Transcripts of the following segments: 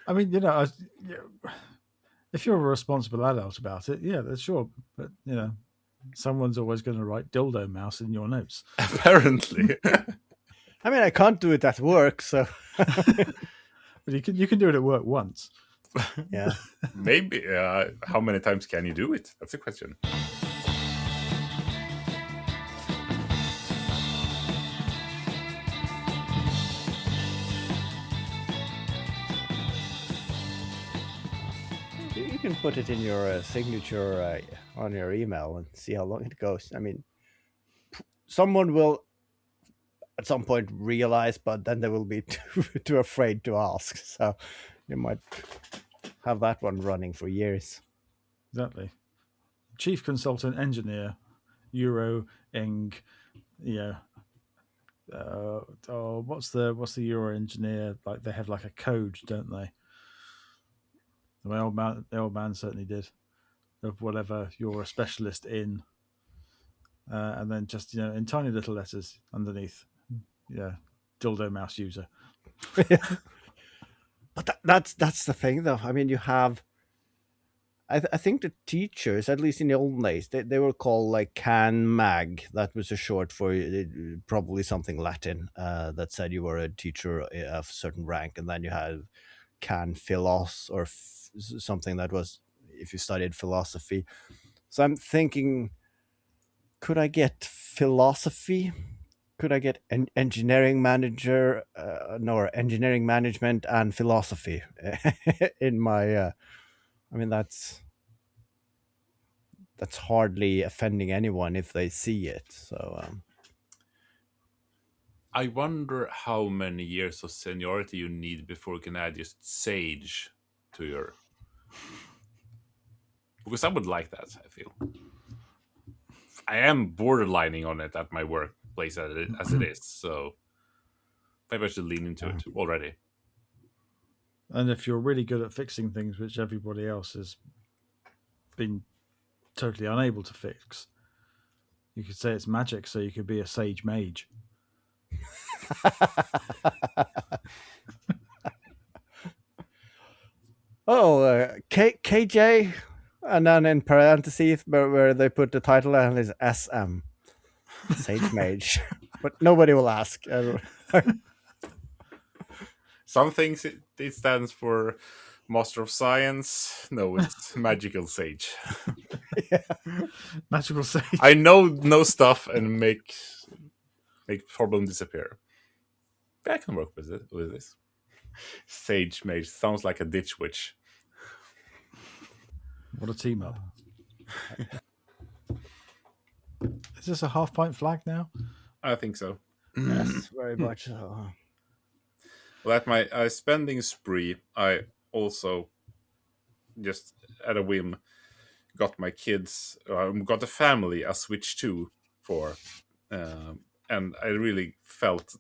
I mean, if you're a responsible adult about it, yeah, that's sure. But someone's always going to write dildo mouse in your notes. Apparently. I mean, I can't do it at work, so But you can do it at work once. yeah. Maybe. How many times can you do it? That's a question. You can put it in your signature on your email and see how long it goes. I mean, someone will at some point realize, but then they will be too afraid to ask. So you might have that one running for years. Exactly. Chief consultant engineer, Euro Eng, what's the Euro engineer like? They have like a code, don't they? The old man certainly did, of whatever you're a specialist in, and then just in tiny little letters underneath, dildo mouse user. But that's the thing, though. I mean, you have. I think the teachers, at least in the old days, they were called like Can Mag. That was a short for probably something Latin that said you were a teacher of a certain rank, and then you had Can Philos or something that was if you studied philosophy. So I'm thinking, could I get philosophy? Could I get engineering manager? No, or engineering management and philosophy in my. I mean, that's hardly offending anyone if they see it. So I wonder how many years of seniority you need before you can add just Sage to your. Because I would like that, I feel. I am borderlining on it at my workplace as it is, so maybe I should lean into it already. And if you're really good at fixing things, which everybody else has been totally unable to fix, you could say it's magic, so you could be a sage mage. KJ, and then in parentheses where they put the title and is SM, Sage Mage, but nobody will ask. Some things it stands for Master of Science. No, it's Magical Sage. Magical sage. I know stuff and make problem disappear. I can work with this. Sage Mage sounds like a ditch witch. What a team up. Is this a half-pint flag now? I think so. Yes, very much so. Well, at my spending spree, I also just at a whim got my kids, got the family a Switch 2 for, and I really felt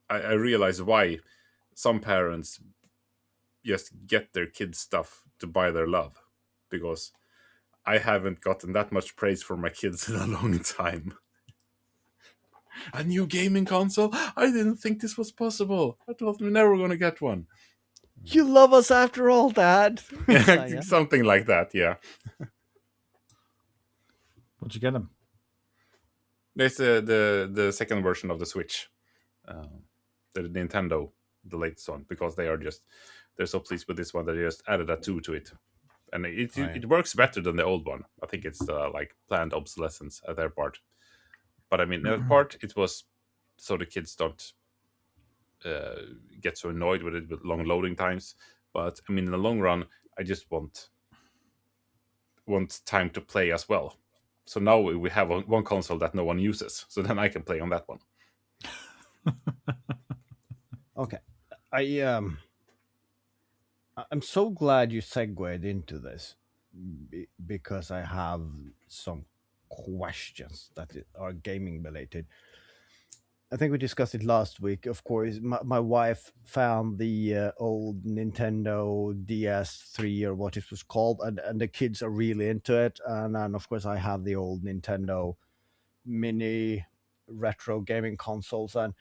I realized why some parents just get their kids stuff to buy their love, because I haven't gotten that much praise for my kids in a long time. A new gaming console? I didn't think this was possible. I thought we never going to get one. You love us after all, Dad. Yeah, something like that, yeah. What'd you get them? There's the second version of the Switch. The Nintendo, the latest one, because they're so pleased with this one that they just added a 2 to it. And it works better than the old one. I think it's like planned obsolescence at their part. But I mean, that part, it was so the kids don't get so annoyed with it with long loading times. But I mean, in the long run, I just want time to play as well. So now we have one console that no one uses. So then I can play on that one. Okay, I'm so glad you segued into this because I have some questions that are gaming related. I think we discussed it last week. Of course, my wife found the old Nintendo DS3 or what it was called, and the kids are really into it. And of course, I have the old Nintendo mini retro gaming consoles. And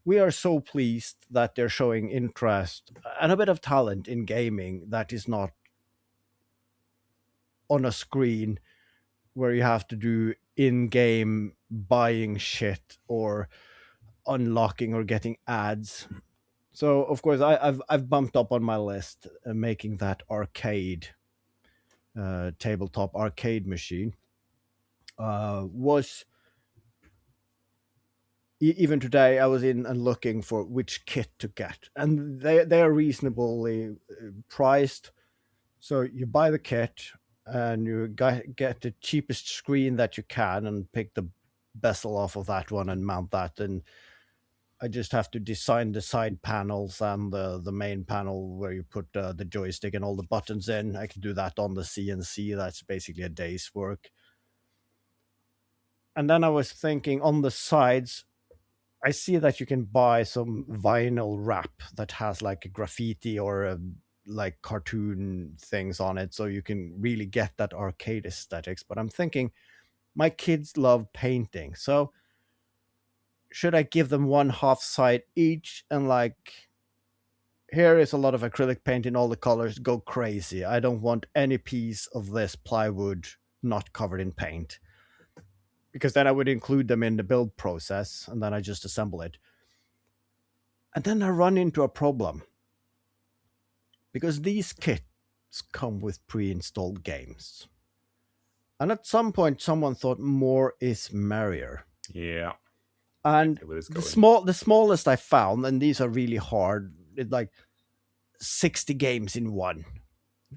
we are so pleased that they're showing interest and a bit of talent in gaming that is not on a screen where you have to do in-game buying shit or unlocking or getting ads. So of course I've bumped up on my list making that arcade tabletop arcade machine. Was even today I was in and looking for which kit to get, and they are reasonably priced. So you buy the kit and you get the cheapest screen that you can and pick the bezel off of that one and mount that. And I just have to design the side panels and the main panel where you put the joystick and all the buttons in. I can do that on the CNC. That's basically a day's work. And then I was thinking on the sides, I see that you can buy some vinyl wrap that has like a graffiti or like cartoon things on it, so you can really get that arcade aesthetics. But I'm thinking my kids love painting, so should I give them one half side each and like here is a lot of acrylic paint in all the colors, go crazy. I don't want any piece of this plywood not covered in paint, because then I would include them in the build process and then I just assemble it. And then I run into a problem because these kits come with pre-installed games. And at some point someone thought more is merrier. Yeah. And Where it's the going. smallest I found, and these are really hard, it's like 60 games in one.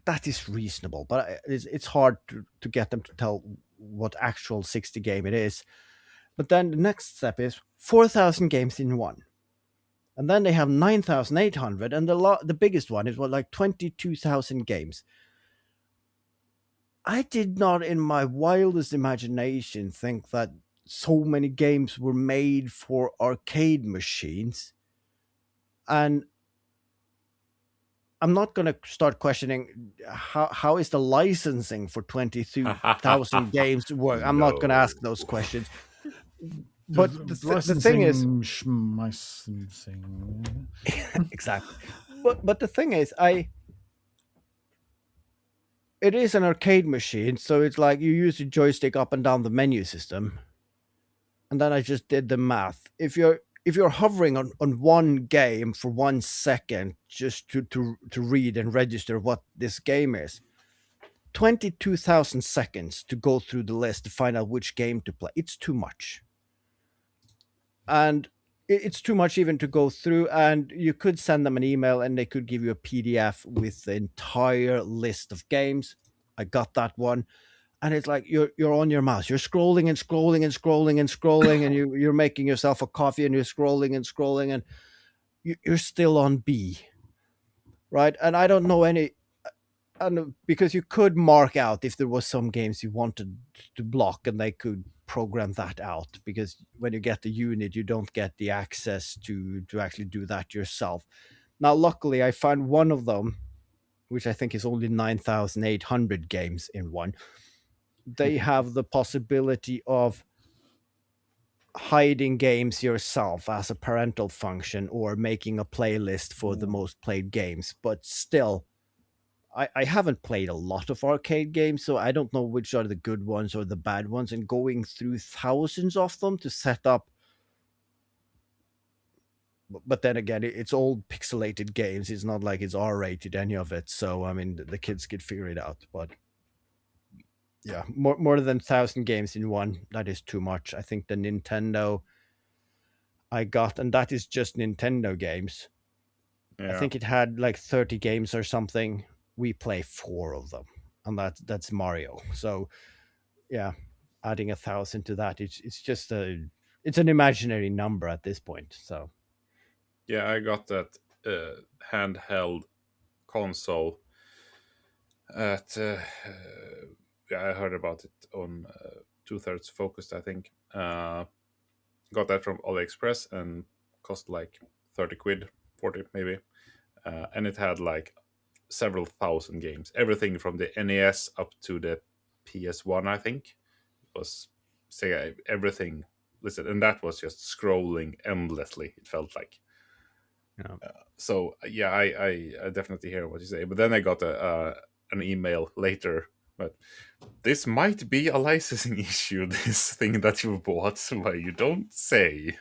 That is reasonable, but it's hard to get them to tell what actual 60 game it is. But then the next step is 4,000 games in one. And then they have 9,800, and the biggest one is like 22,000 games. I did not, in my wildest imagination, think that so many games were made for arcade machines. And I'm not going to start questioning how is the licensing for 22,000 games work. I'm not going to ask those No. questions. But the thing is, Licensing, schmicensing. exactly. But the thing is, it is an arcade machine, so it's like you use the joystick up and down the menu system. And then I just did the math. If you're hovering on one game for 1 second just to read and register what this game is, 22,000 seconds to go through the list to find out which game to play. It's too much. And it's too much even to go through. And you could send them an email and they could give you a PDF with the entire list of games. I got that one. And it's like you're on your mouse. You're scrolling and scrolling and scrolling and scrolling, and you're making yourself a coffee and you're scrolling and scrolling, and you're still on B, right? And I don't know any, and because you could mark out if there was some games you wanted to block, and they could program that out. Because when you get the unit, you don't get the access to actually do that yourself. Now, luckily, I found one of them, which I think is only 9,800 games in one. They have the possibility of hiding games yourself as a parental function or making a playlist for the most played games. But still, I haven't played a lot of arcade games, so I don't know which are the good ones or the bad ones. And going through thousands of them to set up. But then again, it's old pixelated games. It's not like it's R-rated, any of it. So, I mean, the kids could figure it out. But yeah, more than 1,000 games in one, that is too much. I think the Nintendo I got, and that is just Nintendo games. I Yeah. think it had like 30 games or something. We play 4 of them, and that's Mario. So yeah, adding 1,000 to that, it's just it's an imaginary number at this point. So Yeah, I got that handheld console at yeah, I heard about it on Two Thirds Focused, I think. Got that from AliExpress and cost like 30 quid, 40 maybe. And it had like several thousand games, everything from the NES up to the PS1, I think. It was say everything listen, and that was just scrolling endlessly. It felt like. Yeah. So yeah, I definitely hear what you say. But then I got an email later, but this might be a licensing issue. This thing that you bought, why you don't say,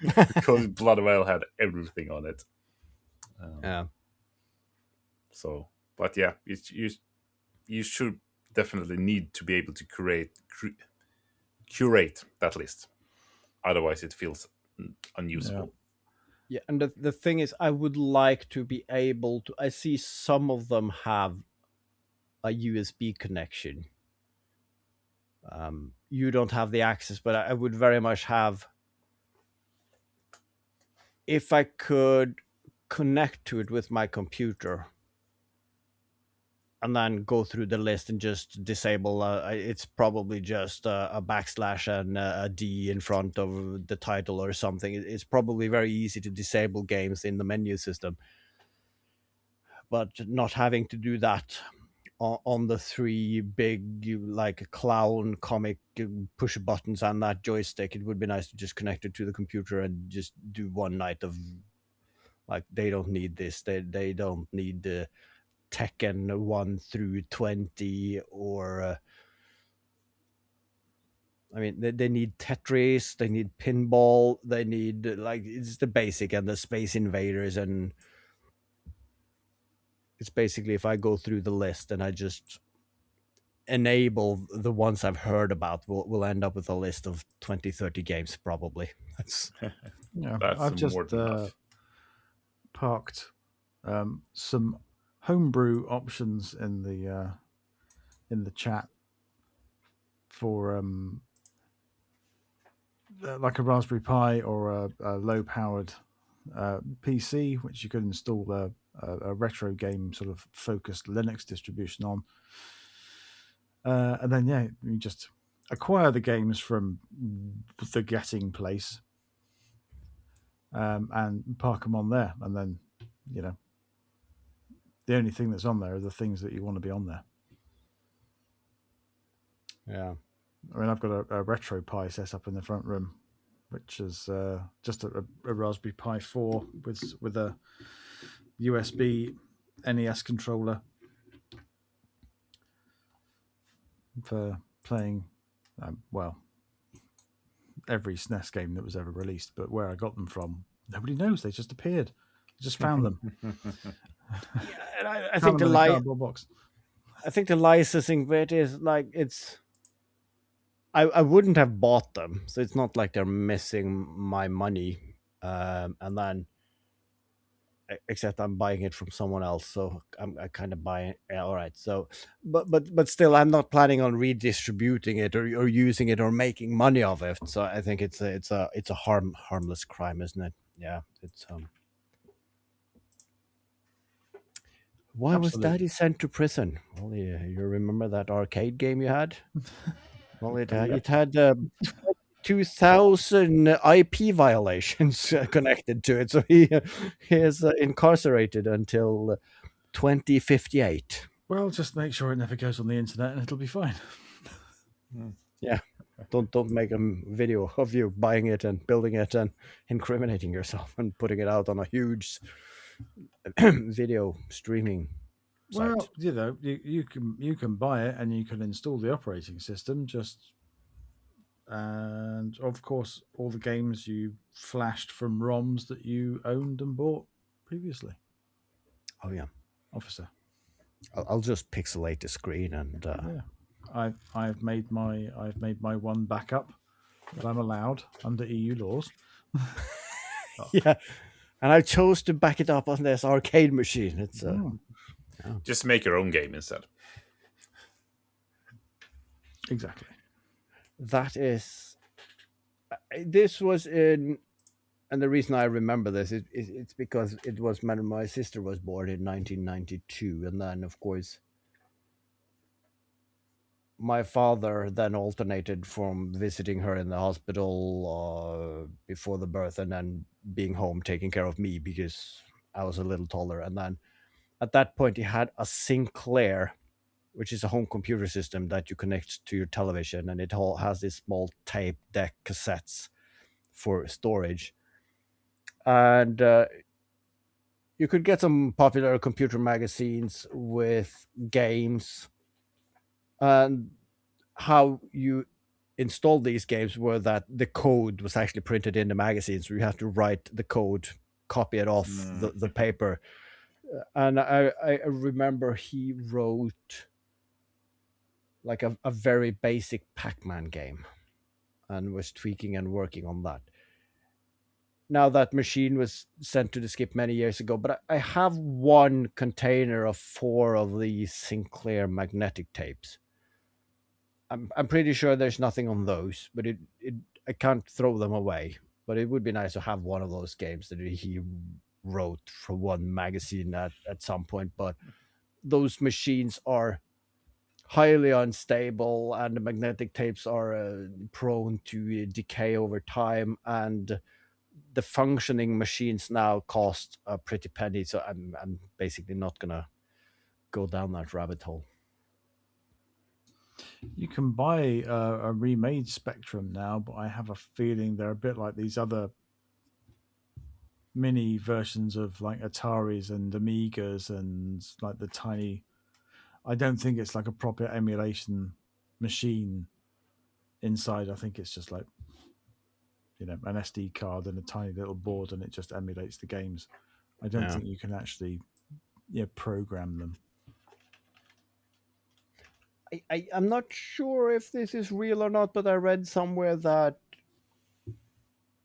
because Blood of Isle had everything on it. Yeah. So, but yeah, you should definitely need to be able to curate that list. Otherwise, it feels Yeah. unusable. Yeah, and the thing is, I would like to be able to. I see some of them have a USB connection. You don't have the access, but I would very much have. If I could connect to it with my computer and then go through the list and just disable, it's probably just a backslash and a D in front of the title or something. It's probably very easy to disable games in the menu system, but not having to do that on the three big like clown comic push buttons and that joystick, it would be nice to just connect it to the computer and just do one night of, like, they don't need this, they don't need the Tekken 1 through 20, or I mean, they need Tetris, they need pinball, they need like, it's the basic, and the Space Invaders, and it's basically, if I go through the list and I just enable the ones I've heard about, we'll end up with a list of 20, 30 games probably. That's Yeah. That's I've just more than enough. parked some homebrew options in the chat for like a Raspberry Pi or a low powered PC, which you could install a retro game sort of focused Linux distribution on. And then, yeah, you just acquire the games from the getting place and park them on there. And then, you know, the only thing that's on there are the things that you want to be on there. yeah. I mean, I've got a retro Pi set up in the front room, which is just a Raspberry Pi 4 with a USB NES controller for playing, well, every SNES game that was ever released. But where I got them from, nobody knows. They just appeared. I just found them. Yeah, and I Found think them in a cardboard box. I think the licensing bit is like, it's, I wouldn't have bought them, so it's not like they're missing my money. And then, except I'm buying it from someone else, so I kind of buy it. Yeah, all right. So, but still, I'm not planning on redistributing it or using it or making money of it. So I think it's a harmless crime, isn't it? Yeah. It's Why was Absolutely. Daddy sent to prison? Well, you remember that arcade game you had? Well, it had 2,000 IP violations connected to it, so he is incarcerated until 2058. Well, just make sure it never goes on the internet and it'll be fine. Yeah, don't make a video of you buying it and building it and incriminating yourself and putting it out on a huge video streaming site. Well, you know, you can buy it and you can install the operating system. And of course, all the games you flashed from ROMs that you owned and bought previously. Oh yeah, Officer. I'll just pixelate the screen and Yeah, I've made my one backup that I'm allowed under EU laws. yeah, and I chose to back it up on this arcade machine. It's Just make your own game instead. Exactly. that is this was in, and the reason I remember this is it's because it was when my sister was born in 1992, and then of course my father then alternated from visiting her in the hospital before the birth and then being home taking care of me because I was a little taller, and then at that point he had a Sinclair which is a home computer system that you connect to your television, and it all has this small tape deck cassettes for storage. And you could get some popular computer magazines with games, and how you installed these games were that the code was actually printed in the magazine, so you have to write the code, copy it off Mm. the paper. And I remember he wrote like a very basic Pac-Man game and was tweaking and working on that. Now that machine was sent to the skip many years ago, but I have one container of 4 of these Sinclair magnetic tapes. I'm pretty sure there's nothing on those, but it I can't throw them away. But it would be nice to have one of those games that he wrote for one magazine at some point. But those machines are highly unstable, and the magnetic tapes are prone to decay over time. And the functioning machines now cost a pretty penny, so I'm basically not gonna go down that rabbit hole. You can buy a remade Spectrum now, but I have a feeling they're a bit like these other mini versions of like Ataris and Amigas and like the tiny. I don't think it's like a proper emulation machine inside. I think it's just like an SD card and a tiny little board, and it just emulates the games. I don't Yeah. think you can actually program them. I'm not sure if this is real or not, but I read somewhere that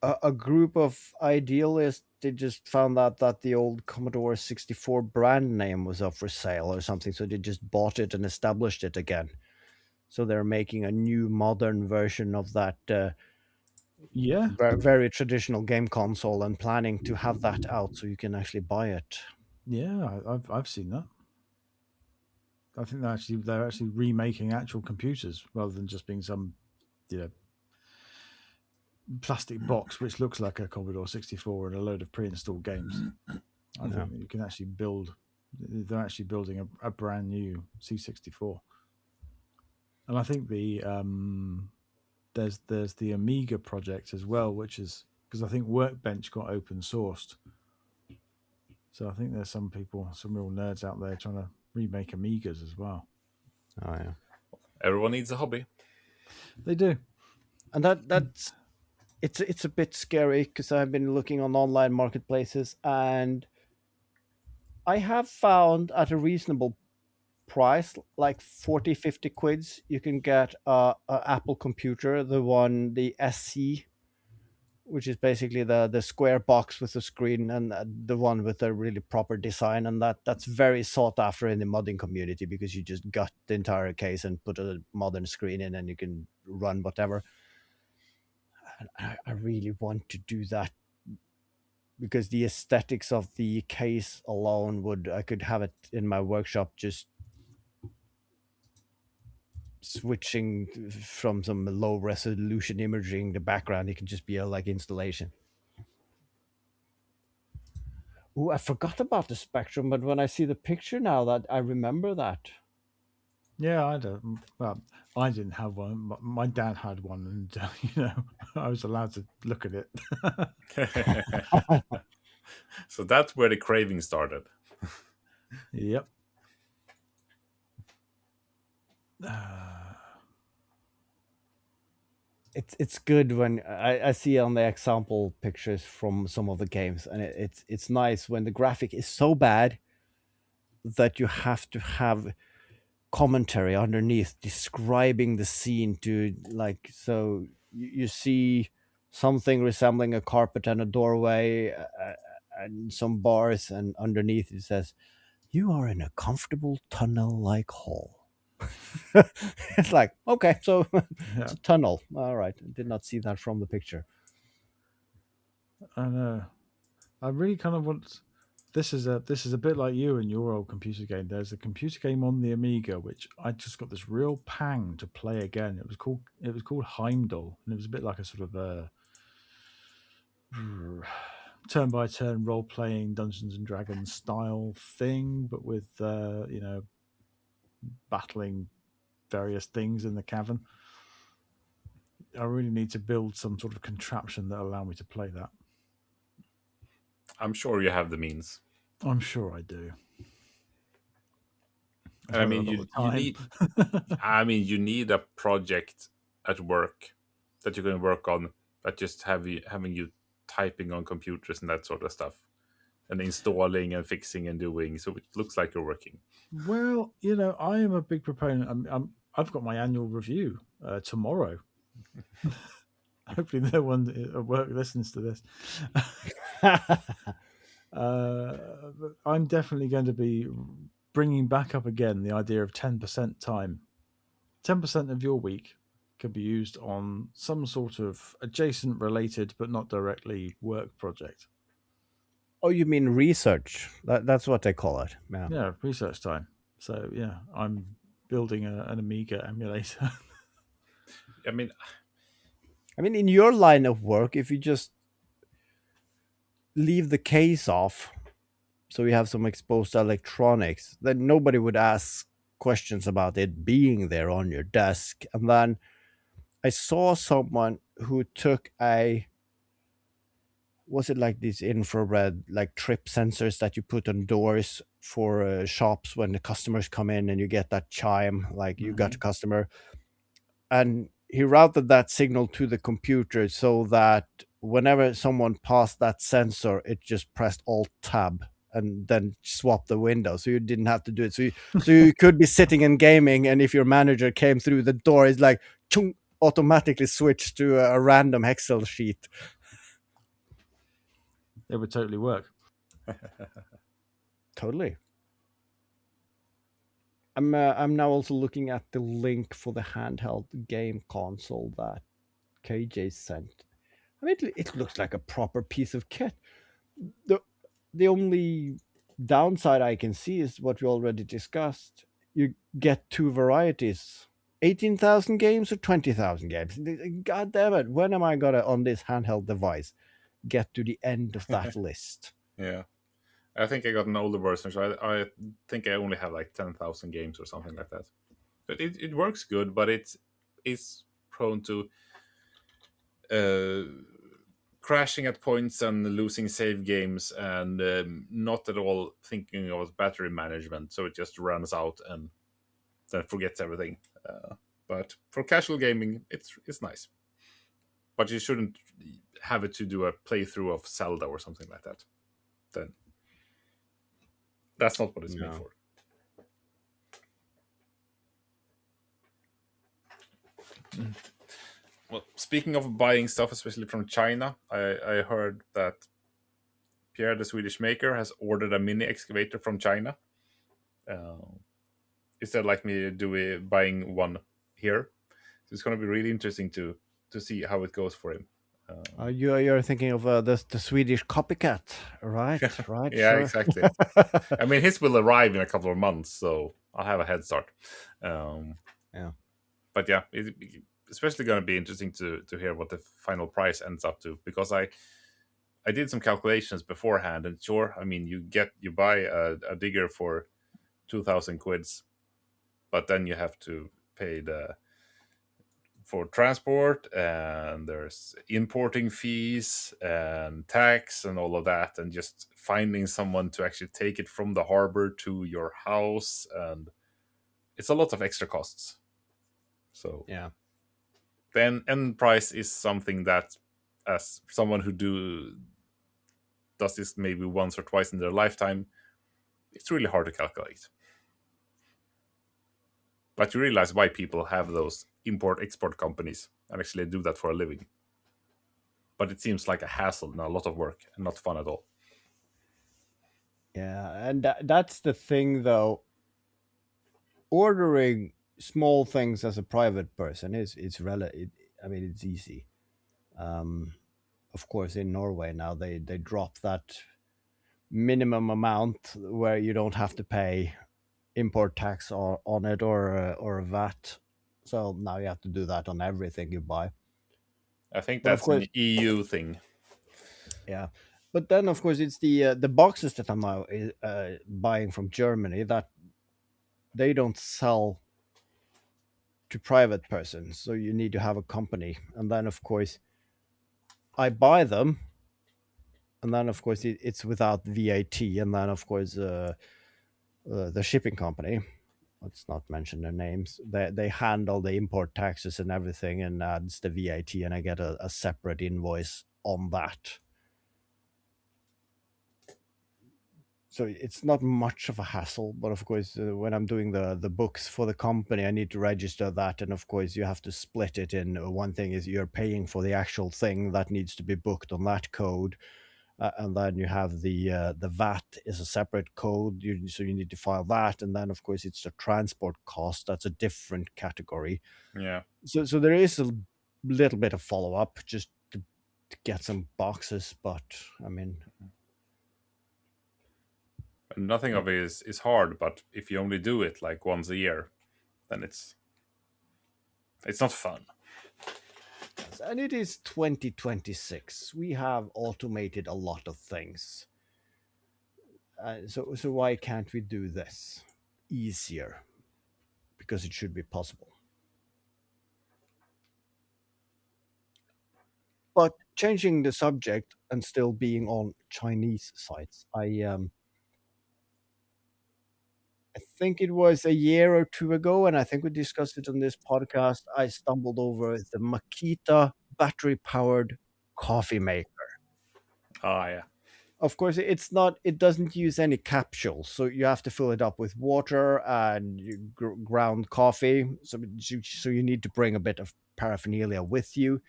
a group of idealists, they just found out that the old Commodore 64 brand name was up for sale or something, so they just bought it and established it again. So they're making a new modern version of that Yeah, very traditional game console, and planning to have that out so you can actually buy it. yeah, I've seen that. I think they're actually remaking actual computers rather than just being some you know plastic box which looks like a Commodore 64 and a load of pre-installed games. I Yeah. think that you can actually build. They're actually building a brand new C64, and I think there's the Amiga project as well, which is because I think Workbench got open sourced. So I think there's some people, some real nerds out there trying to remake Amigas as well. Oh yeah. Everyone needs a hobby. They do. And that's it's a bit scary because I've been looking on online marketplaces, and I have found at a reasonable price, like 40-50 quids, you can get a Apple computer, the SC, which is basically the square box with the screen, and the one with a really proper design, and that's very sought after in the modding community, because you just gut the entire case and put a modern screen in, and you can run whatever. And I really want to do that, because the aesthetics of the case alone would, I could have it in my workshop, just switching from some low resolution imaging the background. It can just be a like installation. Oh, I forgot about the Spectrum, but when I see the picture now, that I remember that. Yeah, I don't. Well, I didn't have one. But my dad had one, and I was allowed to look at it. So that's where the craving started. Yep. It's good when I see on the example pictures from some of the games, and it's nice when the graphic is so bad that you have to have commentary underneath describing the scene, to like, so you see something resembling a carpet and a doorway, and some bars, and underneath it says, "You are in a comfortable tunnel-like hall." It's like, okay, so it's Yeah, a tunnel. All right, I did not see that from the picture. I know. I really kind of want. This is a bit like you and your old computer game. There's a computer game on the Amiga which I just got this real pang to play again. It was called Heimdall, and it was a bit like a sort of a turn by turn role playing Dungeons and Dragons style thing, but with battling various things in the cavern. I really need to build some sort of contraption that allow me to play that. I'm sure you have the means. I'm sure I do. And I mean, Not the you time. need. I mean, you need a project at work that you can work on that just having you typing on computers and that sort of stuff, and installing and fixing and doing, so it looks like you're working. Well, I am a big proponent. I've got my annual review tomorrow. Hopefully, no one at work listens to this. But I'm definitely going to be bringing back up again the idea of 10% time. 10% of your week can be used on some sort of adjacent, related, but not directly work project. Oh, you mean research? That's what they call it. Yeah. Yeah, research time. So, yeah, I'm building an Amiga emulator. I mean, In your line of work, if you just leave the case off, so you have some exposed electronics, then nobody would ask questions about it being there on your desk. And then I saw someone who took was it like these infrared like trip sensors that you put on doors for shops when the customers come in and you get that chime like you got a customer, and he routed that signal to the computer so that whenever someone passed that sensor it just pressed alt tab and then swap the window, so you didn't have to do it. So you could be sitting and gaming, and if your manager came through the door, it's like chung, automatically switch to a random Excel sheet. It would totally work. Totally. I'm now also looking at the link for the handheld game console that KJ sent. It looks like a proper piece of kit. the The only downside I can see is what we already discussed. You get two varieties: 18,000 games or 20,000 games. God damn it! When am I gonna on this handheld device get to the end of that list? yeah. I think I got an older version, so I think I only have like 10,000 games or something like that. But it works good, but it's prone to uh, crashing at points and losing save games, and not at all thinking of battery management. So it just runs out and then forgets everything. But for casual gaming, it's nice. But you shouldn't have it to do a playthrough of Zelda or something like that. Then that's not what it's made No. for. Well, speaking of buying stuff, especially from China, I heard that Pierre, the Swedish maker, has ordered a mini excavator from China. Instead, like me, buying one here. So it's going to be really interesting to see how it goes for him. You're thinking of the Swedish copycat, right? Right, Yeah, sure. exactly. I mean, his will arrive in a couple of months, so I'll have a head start. Yeah. But yeah, it's especially going to be interesting to hear what the final price ends up to, because I did some calculations beforehand, and sure, I mean, you buy a digger for 2,000 quids, but then you have to pay for transport, and there's importing fees and tax and all of that, and just finding someone to actually take it from the harbor to your house, and it's a lot of extra costs. So Yeah. the end price is something that, as someone who does this maybe once or twice in their lifetime, it's really hard to calculate. But you realize why people have those import export companies and actually do that for a living. But it seems like a hassle and a lot of work and not fun at all. Yeah, and that's the thing though. Ordering small things as a private person is relative. It's easy. Um, of course, in Norway now they drop that minimum amount where you don't have to pay import tax on it or VAT. So now you have to do that on everything you buy. I think But of that's an course, EU thing. yeah. But then of course it's the boxes that I'm now buying from Germany that they don't sell to private persons, so you need to have a company. And then of course I buy them, and then of course it's without VAT, and then of course the shipping company, let's not mention their names, they handle the import taxes and everything and adds the VAT, and I get a separate invoice on that. So it's not much of a hassle, but of course when I'm doing the books for the company, I need to register that, and of course you have to split it in. One thing is you're paying for the actual thing that needs to be booked on that code, and then you have the VAT is a separate code, so you need to file that, and then of course it's the transport cost, that's a different category. Yeah. So there is a little bit of follow up just to get some boxes, but I mean, And nothing yeah. of it is hard, but if you only do it like once a year, then it's not fun. And it is 2026. We have automated a lot of things. So why can't we do this easier? Because it should be possible. But changing the subject and still being on Chinese sites, I think it was a year or two ago, and I think we discussed it on this podcast. I stumbled over the Makita battery powered coffee maker. Ah, yeah. Of course, it's not. It doesn't use any capsules, so you have to fill it up with water and ground coffee. So you need to bring a bit of paraphernalia with you.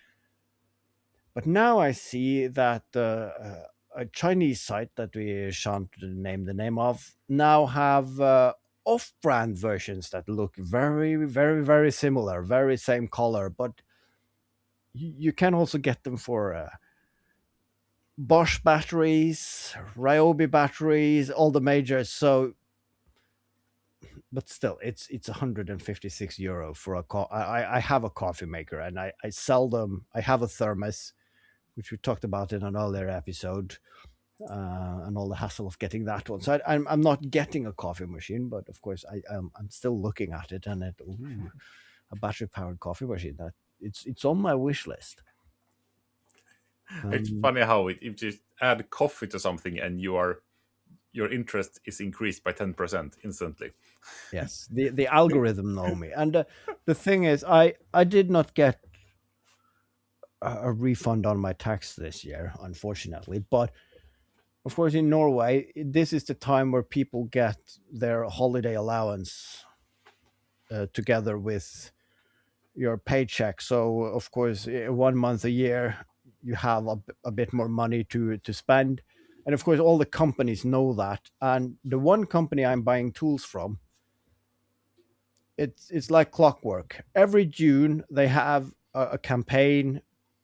But now I see that a Chinese site that we shan't name the name of now have off-brand versions that look very, very, very similar, very same color, but you can also get them for Bosch batteries, Ryobi batteries, all the majors. So, but still, it's 156 euro for a I have a coffee maker, and I sell them. I have a thermos, which we talked about in an earlier episode, and all the hassle of getting that one. So I'm not getting a coffee machine, but of course I'm still looking at it, and a battery powered coffee machine, that it's on my wish list. It's Um, funny how if you just add coffee to something and your interest is increased by 10% instantly. yes, the algorithm know me, and the thing is, I did not get a refund on my tax this year, unfortunately, but of course in Norway this is the time where people get their holiday allowance together with your paycheck. So of course, 1 month a year, you have a bit more money to spend, and of course all the companies know that. And the one company I'm buying tools from, it's like clockwork. Every June they have a campaign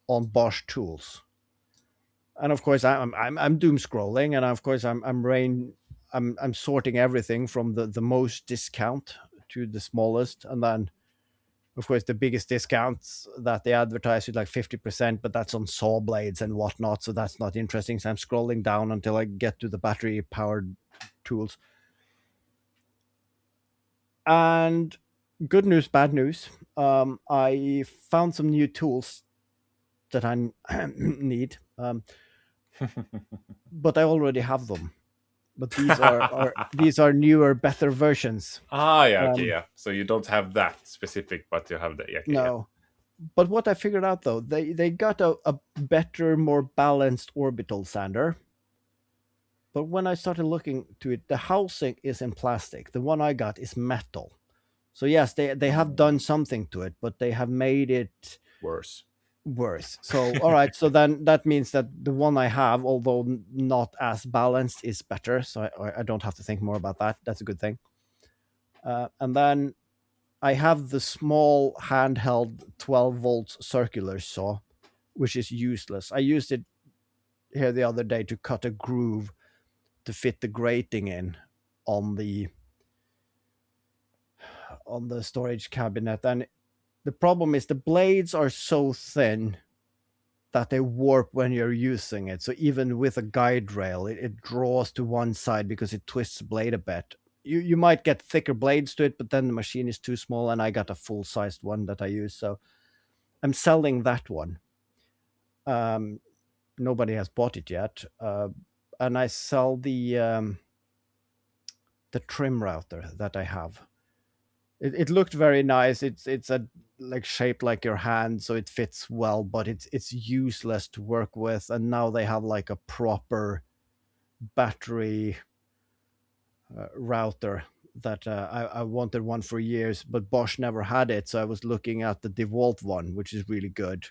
on Bosch tools, and of course I'm doom scrolling, and of course I'm sorting everything from the most discount to the smallest, and then of course the biggest discounts that they advertise is like 50%, but that's on saw blades and whatnot, so that's not interesting. So I'm scrolling down until I get to the battery powered tools. And good news, bad news. I found some new tools that I need, but I already have them. But these are newer, better versions. Ah, yeah, okay, Um, yeah. So you don't have that specific, but you have that. Yeah, okay, yeah. no, but what I figured out though, they got a better, more balanced orbital sander. But when I started looking to it, the housing is in plastic. The one I got is metal. So yes, they have done something to it, but they have made it Worse. worse. So all right, so then that means that the one I have, although not as balanced, is better. So I don't have to think more about that. That's a good thing. And then I have the small handheld 12 volts circular saw, which is useless. I used it here the other day to cut a groove to fit the grating in on the storage cabinet, and the problem is the blades are so thin that they warp when you're using it. So even with a guide rail, it draws to one side because it twists the blade a bit. you might get thicker blades to it, but then the machine is too small, and I got a full sized one that I use. So I'm selling that one. Um, Nobody has bought it yet, and I sell the trim router that I have. It looked very nice. It's a like shaped like your hand, so it fits well, but it's useless to work with. And now they have like a proper battery router that I wanted one for years, but Bosch never had it. So I was looking at the DeWalt one, which is really good.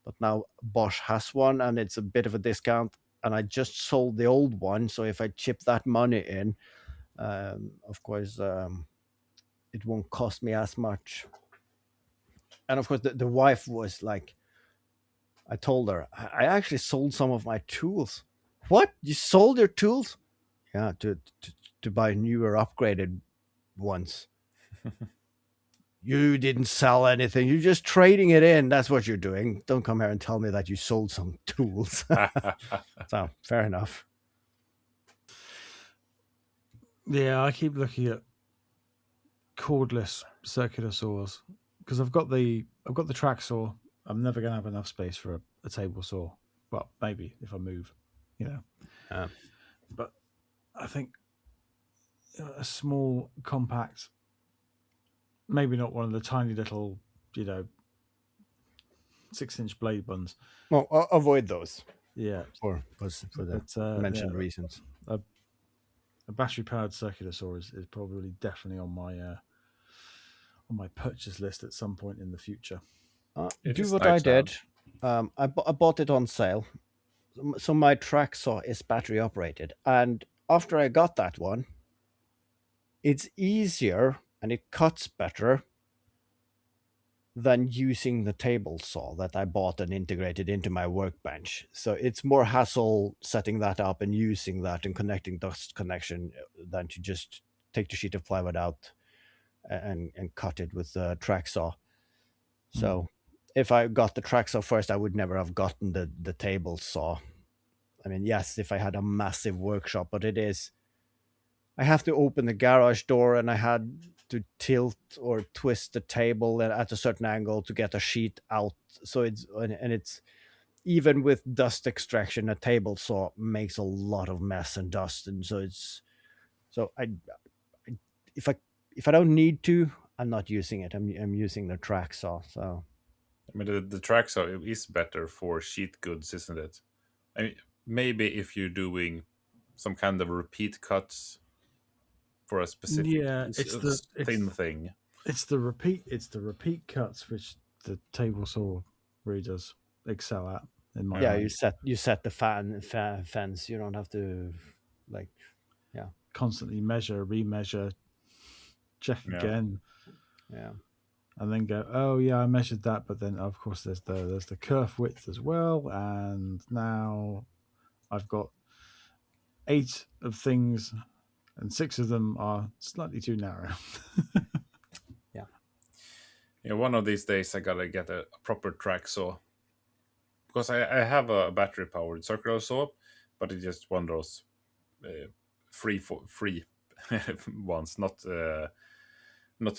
But now Bosch has one, and it's a bit of a discount. And I just sold the old one, so if I chip that money in, of course, it won't cost me as much. And of course, the wife was like, I told her, I actually sold some of my tools. What? You sold your tools? Yeah, to buy newer, upgraded ones. You didn't sell anything. You're just trading it in. That's what you're doing. Don't come here and tell me that you sold some tools. So, fair enough. Yeah, I keep looking at cordless circular saws because I've got the track saw. I'm never going to have enough space for a table saw. Well, maybe if I move, you know. Uh, But I think a small, compact, maybe not one of the tiny little, 6-inch blade ones. well, avoid those Yeah, for the but mentioned reasons. a battery powered circular saw is probably definitely on my purchase list at some point in the future. It Do is what I nice to have. did. I bought it on sale. So my track saw is battery operated. And after I got that one, it's easier and it cuts better than using the table saw that I bought and integrated into my workbench. So it's more hassle setting that up and using that and connecting dust connection than to just take the sheet of plywood out and cut it with the track saw. So if I got the track saw first, I would never have gotten the table saw. I mean, yes, if I had a massive workshop, but I have to open the garage door and I had to tilt or twist the table at a certain angle to get a sheet out. So it's even with dust extraction, a table saw makes a lot of mess and dust, and so I if I if I don't need to, I'm not using it. I'm using the track saw. So I mean, the track saw is better for sheet goods, isn't it? I mean, maybe if you're doing some kind of repeat cuts for a specific Yeah, thin thing. it's the repeat cuts which the table saw really does excel at in my yeah, Yeah, mind. you set the fence. You don't have to like yeah Constantly measure, remeasure, check yeah. again, yeah. and then go, oh yeah, I measured that, but then of course there's the kerf width as well, and now I've got 8 of things, and 6 of them are slightly too narrow. Yeah, one of these days I gotta get a proper track saw because I have a battery powered circular saw, but it's just one of those uh, free ones, not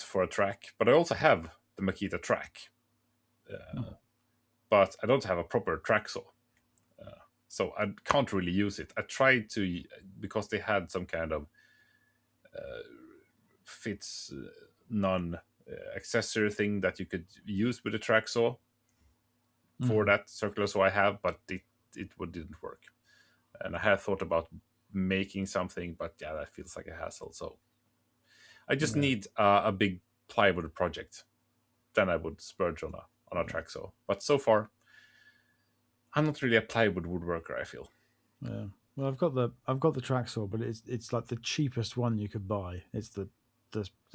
for a track. But I also have the Makita track, but I don't have a proper track saw, so I can't really use it. I tried to because they had some kind of fits non accessory thing that you could use with a track saw for that circular saw I have, but didn't work. And I had thought about making something, but yeah, that feels like a hassle. So I just Yeah. need a big plywood project. Then I would splurge on a track saw. But so far, I'm not really a plywood woodworker, I feel. Yeah. Well, I've got the track saw, but it's like the cheapest one you could buy. It's the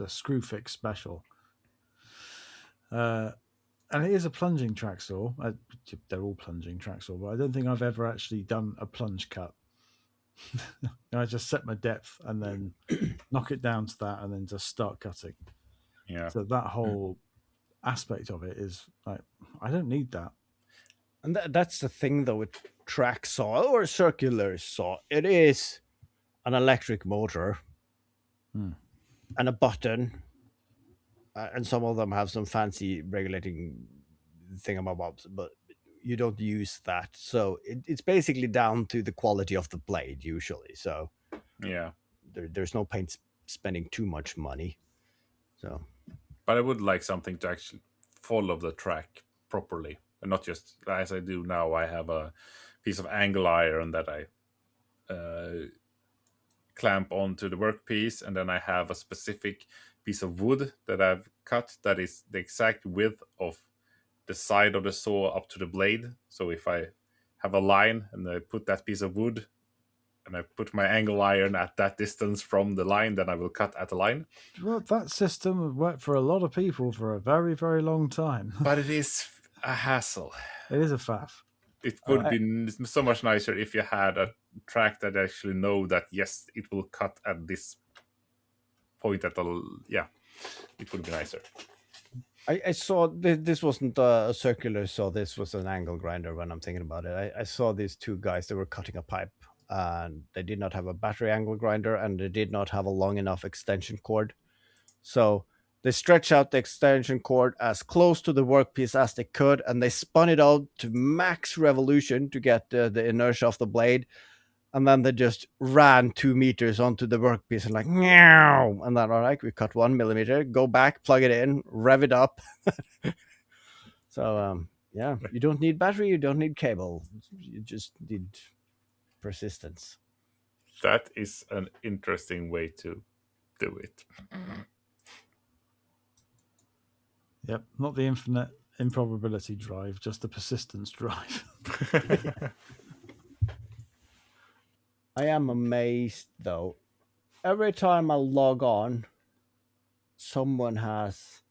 screw fix special. And it is a plunging track saw. They're all plunging track saw, but I don't think I've ever actually done a plunge cut. I just set my depth and then knock it down to that, and then just start cutting. Yeah. So that whole aspect of it is like, I don't need that. And that's the thing though with track saw or circular saw. It is an electric motor and a button, and some of them have some fancy regulating thingamabobs, but you don't use that. So it's basically down to the quality of the blade usually. So Yeah. there's no point spending too much money. So But I would like something to actually follow the track properly, and not just as I do now. I have a piece of angle iron that I clamp onto the workpiece, and then I have a specific piece of wood that I've cut that is the exact width of the side of the saw up to the blade. So if I have a line and I put that piece of wood and I put my angle iron at that distance from the line, then I will cut at the line. Well, that system would work for a lot of people for a very, very long time. But it is a hassle. It is a faff. It would be so much nicer if you had a track that actually know that yes, it will cut at this point at the it would be nicer. I saw this wasn't a circular saw. This was an angle grinder. When I'm thinking about it, I saw these two guys. They were cutting a pipe, and they did not have a battery angle grinder, and they did not have a long enough extension cord. So they stretched out the extension cord as close to the workpiece as they could, and they spun it out to max revolution to get the inertia of the blade. And then they just ran 2 meters onto the workpiece and like, meow. And then, all right, we cut 1 millimeter, go back, plug it in, rev it up. So, yeah, you don't need battery, you don't need cable. You just need persistence. That is an interesting way to do it. Yep, not the infinite improbability drive, just the persistence drive. I am amazed though. Every time I log on, someone has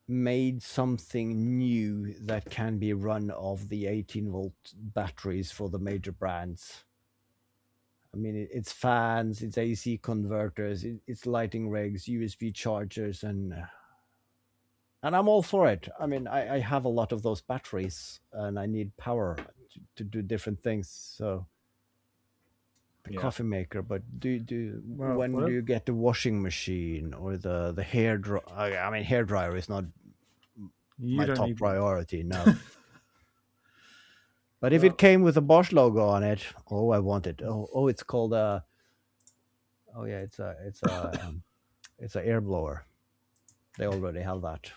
made something new that can be run off the 18-volt batteries for the major brands. I mean, it's fans, it's AC converters, it's lighting rigs, USB chargers, and I'm all for it. I mean, I have a lot of those batteries, and I need power to do different things. So the coffee maker, but when do you get the washing machine or the hair dryer? I mean, hair dryer is not my top priority now. But if it came with a Bosch logo on it, oh, I want it. Oh, it's called a. Oh yeah, it's a air blower. They already have that.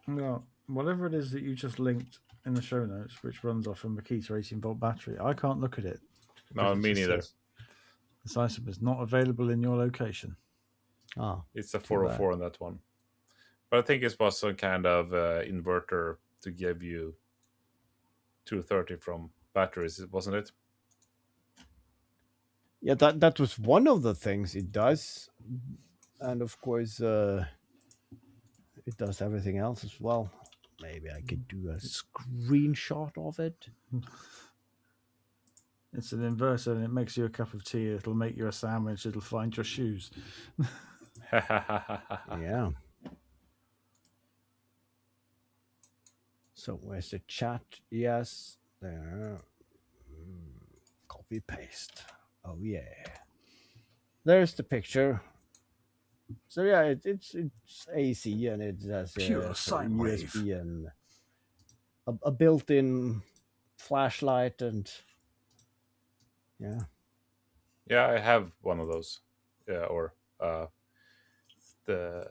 Well, whatever it is that you just linked in the show notes, which runs off a Makita 18-volt battery, I can't look at it. No, me neither. This item is not available in your location. Oh, it's a 404 on that one. But I think it was some kind of inverter to give you 230 from batteries, wasn't it? Yeah, that was one of the things it does. And of course, it does everything else as well. Maybe I could do a screenshot of it. It's an inverter and it makes you a cup of tea. It'll make you a sandwich. It'll find your shoes. Yeah. So where's the chat? Yes, there. Copy paste. Oh yeah. There's the picture. So yeah, it's AC and it has pure sine wave USB and a built-in flashlight and yeah. Yeah, I have one of those. Yeah, or the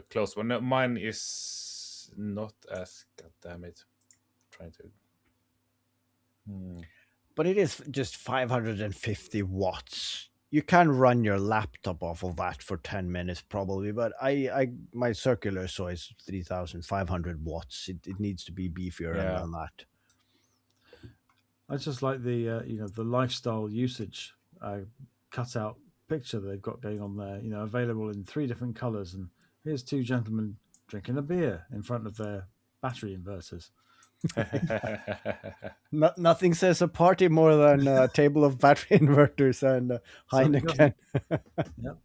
close one. No, mine is not as. God damn it! Trying to. But it is just 550 watts. You can run your laptop off of that for 10 minutes probably, but my circular saw is 3,500 watts. It needs to be beefier than that. I just like the the lifestyle usage cutout picture they've got going on there. Available in 3 different colors, and here's 2 gentlemen drinking a beer in front of their battery inverters. Nothing says a party more than a table of battery inverters and Heineken. Yep.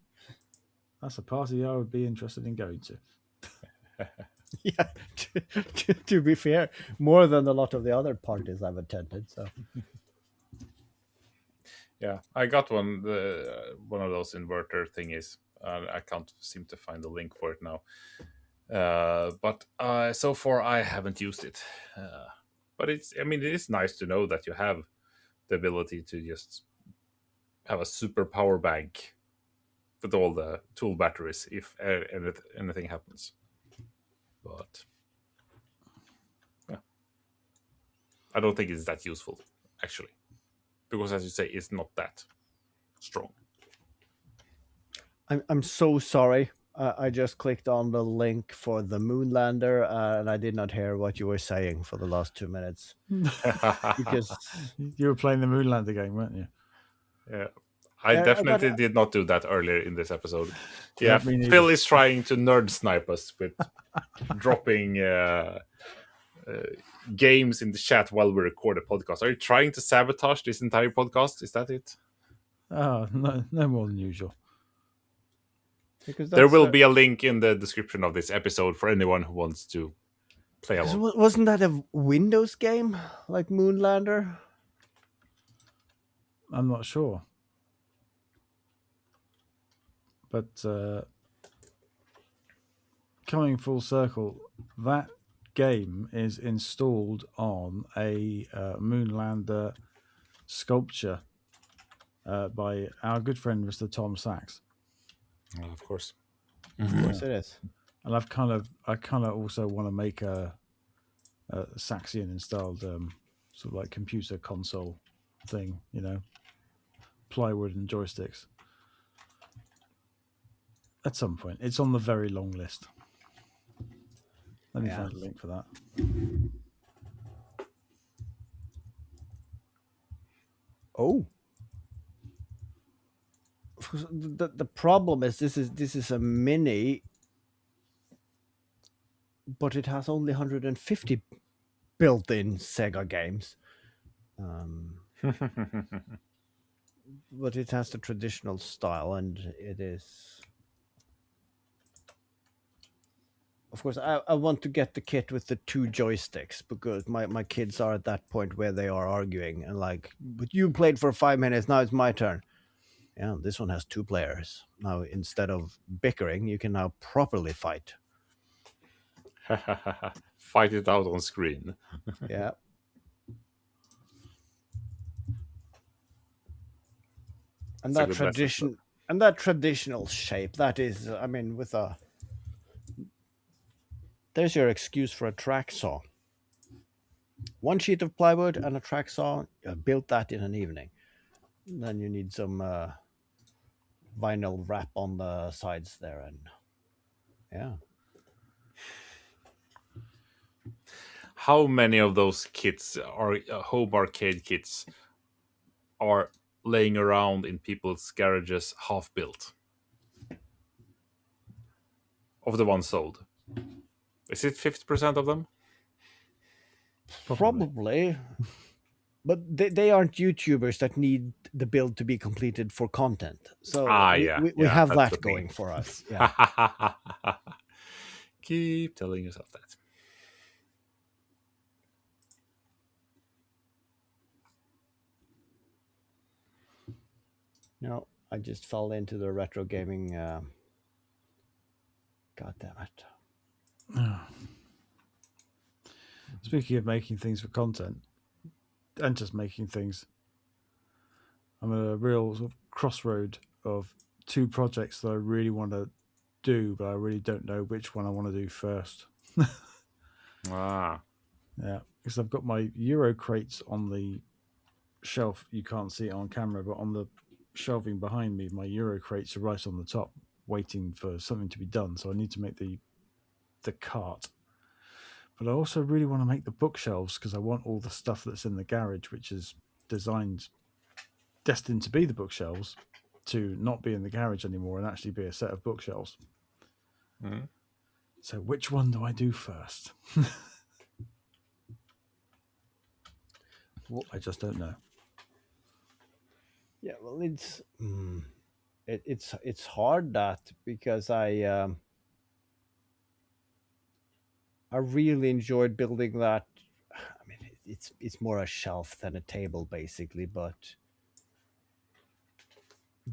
That's a party I would be interested in going to. Yeah, to be fair, more than a lot of the other parties I've attended. So, yeah, I got one of those inverter thingies I can't seem to find the link for it now. But so far I haven't used it. But it is nice to know that you have the ability to just have a super power bank with all the tool batteries if anything happens. But yeah, I don't think it's that useful actually, because as you say, it's not that strong. I'm so sorry. I just clicked on the link for the Moonlander, and I did not hear what you were saying for the last 2 minutes because You were playing the Moonlander game, weren't you? Yeah. I I got definitely did not do that earlier in this episode. Yeah, No, me neither. Phil is trying to nerd snipe us with dropping games in the chat while we record a podcast. Are you trying to sabotage this entire podcast? Is that it? Oh, no more than usual. because There that's will be a link in the description of this episode for anyone who wants to play because along. wasn't that a Windows game like Moonlander? I'm not sure. But coming full circle, that game is installed on a Moonlander sculpture by our good friend Mr. Tom Sachs. Of course. Of course it is. And I kind of also want to make a Saxion installed sort of like computer console thing, plywood and joysticks. At some point, it's on the very long list. Let me find a link for that. Oh, the problem is this is a mini, but it has only 150 built-in Sega games. But it has the traditional style, and it is. Of course, I want to get the kit with the 2 joysticks because my kids are at that point where they are arguing and like, but you played for 5 minutes, now it's my turn. Yeah, this one has 2 players. Now, instead of bickering, you can now properly fight. Fight it out on screen. Yeah. And It's a that good lesson. traditional shape, that is, I mean, there's your excuse for a track saw. 1 sheet of plywood and a track saw, you built that in an evening. Then you need some vinyl wrap on the sides there, and yeah. How many of those kits are home arcade kits are laying around in people's garages half built? Of the ones sold, is it 50% of them? Probably. But they aren't YouTubers that need the build to be completed for content. So we have That's the that thing. going for us. Yeah. Keep telling yourself that. No, I just fell into the retro gaming. God damn it. Speaking of making things for content and just making things, I'm at a real sort of crossroad of 2 projects that I really want to do, but I really don't know which one I want to do first. Ah, Yeah, because I've got my Euro crates on the shelf. You can't see it on camera, but on the shelving behind me, my Euro crates are right on the top, waiting for something to be done. So I need to make the cart. But I also really want to make the bookshelves because I want all the stuff that's in the garage, which is destined to be the bookshelves, to not be in the garage anymore and actually be a set of bookshelves. mhm. So Which one do I do first? I just don't know. Yeah, well, it's hard that because I really enjoyed building that. I mean, it's more a shelf than a table, basically, but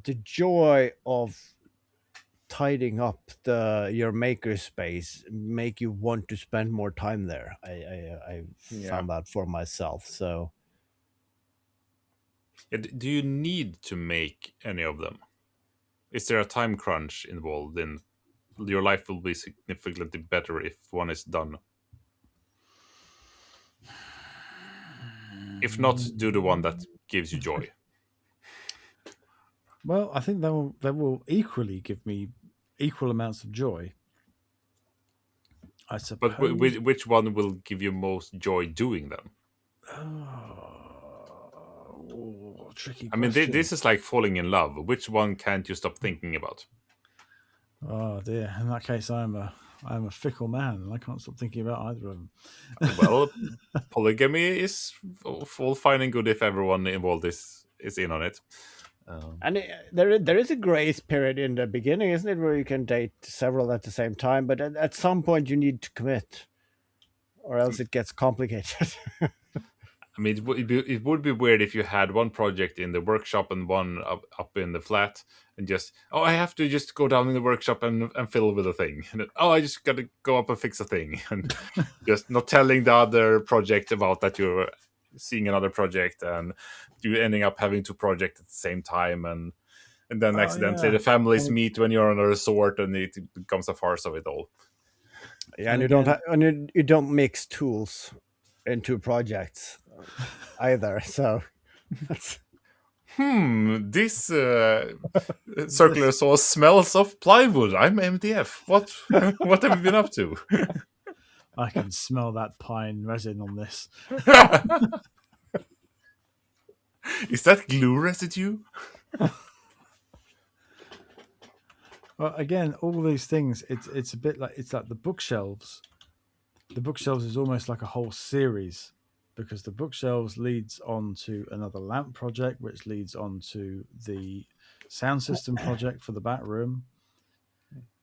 the joy of tidying up your maker space make you want to spend more time there. I Yeah. found that for myself. So Do you need to make any of them? Is there a time crunch involved in your life will be significantly better if one is done? If not, do the one that gives you joy. Well, I think they will equally give me equal amounts of joy. I But suppose. which one will give you most joy doing them? Oh, tricky I mean, question. this is like falling in love. Which one can't you stop thinking about? Oh dear. In that case, I'm a fickle man, and I can't stop thinking about either of them. Well, polygamy is all fine and good if everyone involved is in on it. and there is a grace period in the beginning, isn't it, where you can date several at the same time, but at some point you need to commit, or else it gets complicated. I mean, it would be weird if you had one project in the workshop and one up in the flat, and just I have to just go down in the workshop and fiddle with a thing, and then, I just got to go up and fix a thing, and just not telling the other project about that you're seeing another project, and you ending up having two projects at the same time, and then Oh accidentally yeah. the families And, meet when you're on a resort, and it becomes a farce of it all. Yeah, and and you don't again, and you don't mix tools into projects either. So that's This circular this saw smells of plywood. I'm MDF. What what have you been up to? I can smell that pine resin on this. Is that glue residue? Well, again, all these things. It's a bit like it's like the bookshelves. The bookshelves is almost like a whole series because the bookshelves leads on to another lamp project, which leads on to the sound system project for the back room.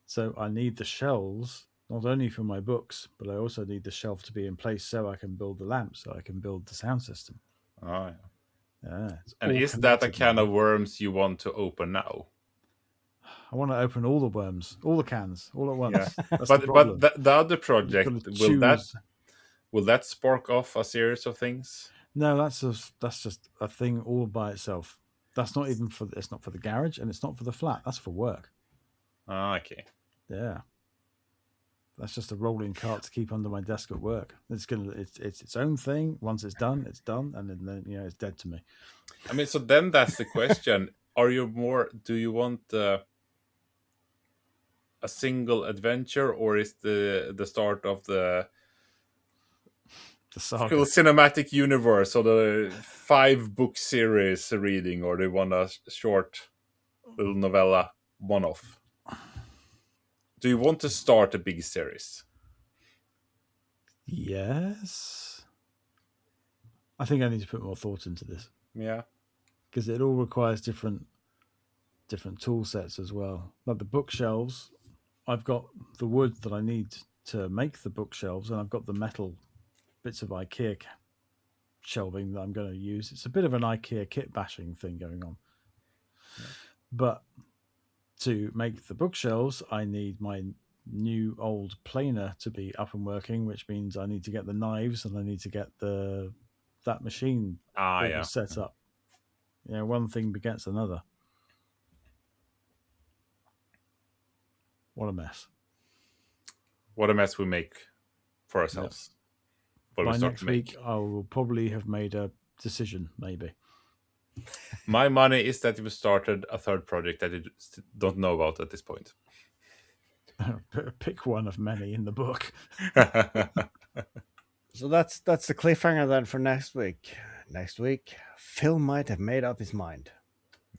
So I need the shelves not only for my books, but I also need the shelf to be in place so I can build the lamp, so I can build the sound system. Oh, yeah. Yeah, it's And all is that a connected can now. of worms you want to open now? I want to open all the worms, all the cans, all at Yeah, once. That's the but problem. the other You've got to project choose. will that spark off a series of things? No, that's just a thing all by itself. That's not even for. It's not for the garage, and it's not for the flat. That's for work. Ah, okay. Yeah, that's just a rolling cart to keep under my desk at work. It's its own thing. Once it's done, and then it's dead to me. I mean, so then that's the question: Are you more? Do you want a single adventure, or is the start of the The full saga. cinematic universe or the 5 book series reading, or they want a short little novella one off? Do you want to start a big series? Yes, I think I need to put more thought into this Yeah. because it all requires different tool sets as well. Like the bookshelves, I've got the wood that I need to make the bookshelves, and I've got the metal bits of IKEA shelving that I'm going to use. It's a bit of an IKEA kit bashing thing going on. Yeah. But to make the bookshelves, I need my new old planer to be up and working, which means I need to get the knives and I need to get that machine Ah, all yeah. set up. One thing begets another. What a mess. What a mess we make for Yeah. ourselves. What we By start to next week, make. I will probably have made a decision, maybe. My money is that we started a third project that you don't know about at this point. Pick one of many in the book. So that's the cliffhanger then for next week. Next week, Phil might have made up his mind.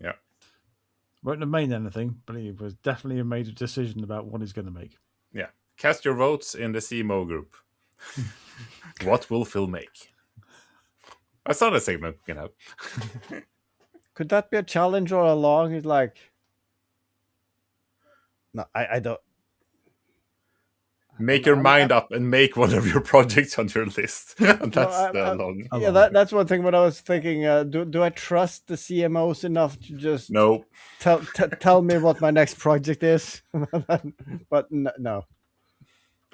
Yeah. Won't have made anything, but he was definitely made a decision about what he's going to make. Yeah. Cast your votes in the CMO group. What will Phil make? I saw the segment, Could that be a challenge all along? It's like, no, I don't. Make your mind up and make one of your projects on your list. And that's the long. Yeah, that's one thing. What I was thinking, do I trust the CMOs enough to just No. tell me what my next project is? But no.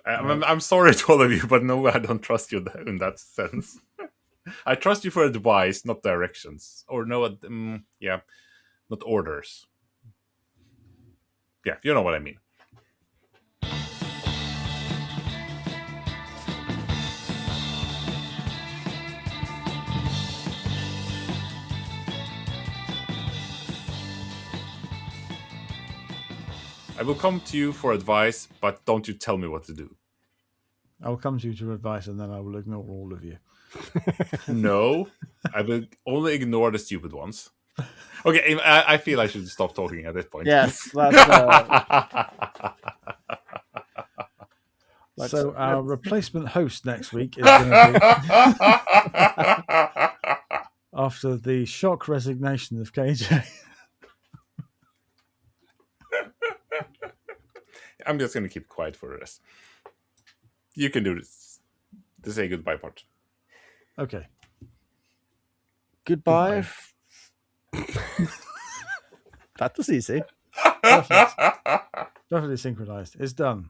I'm sorry to all of you, but no, I don't trust you in that sense. I trust you for advice, not directions, or not orders. Yeah, you know what I mean. I will come to you for advice, but don't you tell me what to do. I'll come to you for advice, and then I will ignore all of you. No, I will only ignore the stupid ones. Okay, I feel I should stop talking at this point. Yes, that's. So our replacement host next week is going to be after the shock resignation of KJ. I'm just going to keep quiet for the rest. You can do this. The say goodbye part. Okay. Goodbye. That was easy. Perfect. Perfectly synchronized. It's done.